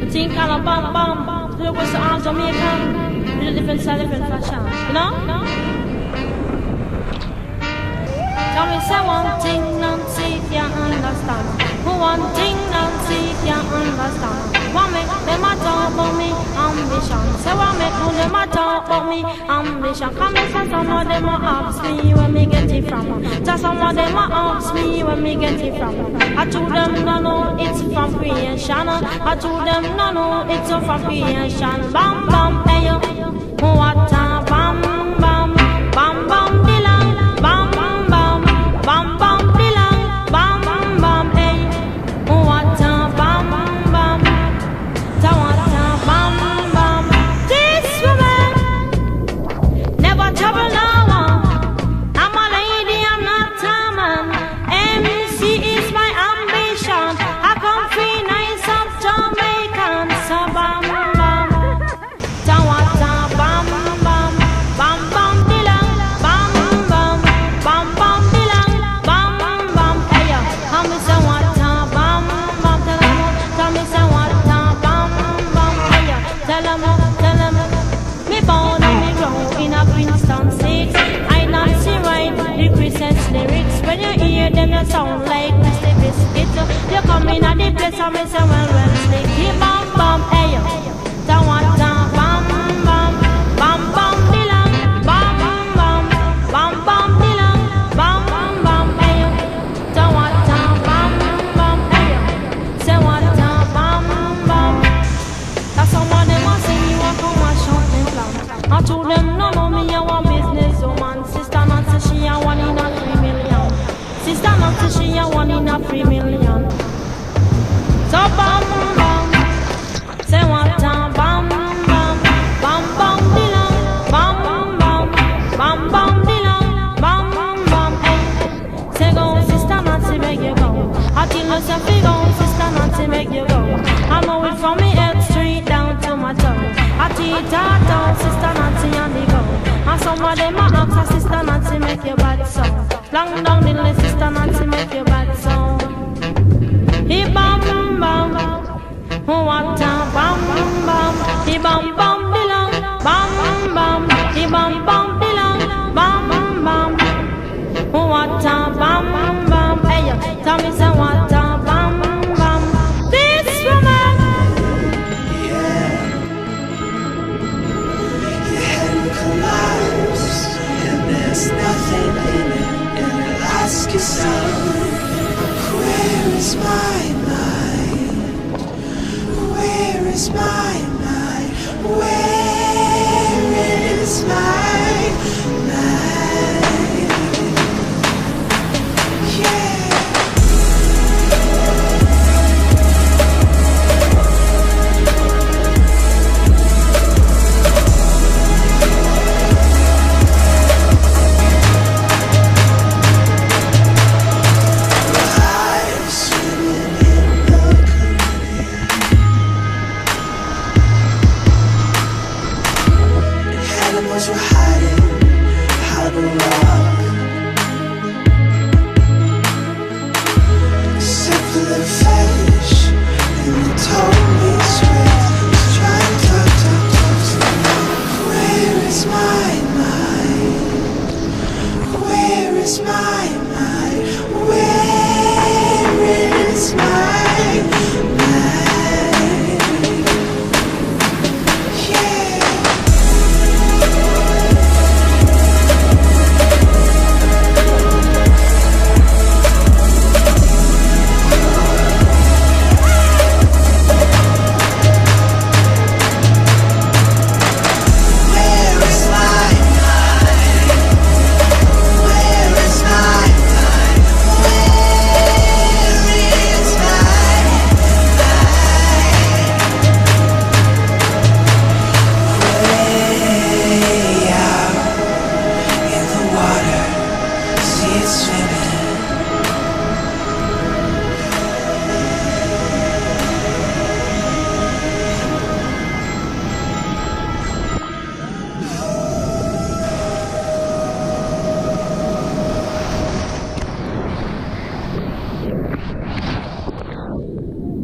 The thing kind of bam bam. Look what's all Jamaican. With a different style, different fashion. You know? Tell me say one thing, Nancy, you understand. One thing, Nancy, you understand. What make them a talk about me ambition? Say what make them a talk about me ambition? Come and say some of them a ask me where me get it from. Just some of them a ask me where me get it from. I told them no no, it's from creation. I told them no no, it's from creation. Bam bam, hey yo, what a bam bam, bam bam dilang, bam bam, bam bam dilang, bam bam, hey, what a bam bam, ta what a bam bam. This woman never trouble no one. I'm a lady, I'm not a man. MC is my ambition. I come free nice of Jamaican, so bam bam, ta what a bam bam, bam bam dilang, bam bam, bam bam dilang, bam bam. Hey yo, tell me say what a bam bam, tell me say what a bam bam. Hey yo, tell 'em. Me born and me grow in a Princeton state. I not see right the Christmas lyrics. When you hear them, you sound like Mr. Biscuit. You come in at the place and me say well slick. Bam bam, hey yo, tell what a bam bam, bam bam dilang, bam bam, bam bam dilang, bam bam, hey yo, tell what a bam bam, hey yo, say what a bam bam. That's how one them a sing you a come a shout them loud. I told them no no me a one business woman. Sister Nancy she a 1 in a 3 million. Sister Nancy she a 1 in a 3 million. So bam bam, say what a bam bam, bam bam dilang, bam bam, bam bam dilang, bam bam, hey. Say go Sister Nancy make you go. I tell you say fi go Sister Nancy make you go. I know it from me head straight down to my toe. I teach her down Sister Nancy on the go. And some of them a ask her Sister Nancy make you bad so. Long down the list Sister Nancy make you bad so. He bam bam, what a bam bam. He bam bam dilang, bam bam. He bam bam dilang, bam bam. What a bam bam. Hey yo, tell me say what a bam bam. This woman. Your head will collapse, and there's nothing in it. And you'll ask yourself, where is my mind? Where is my mind?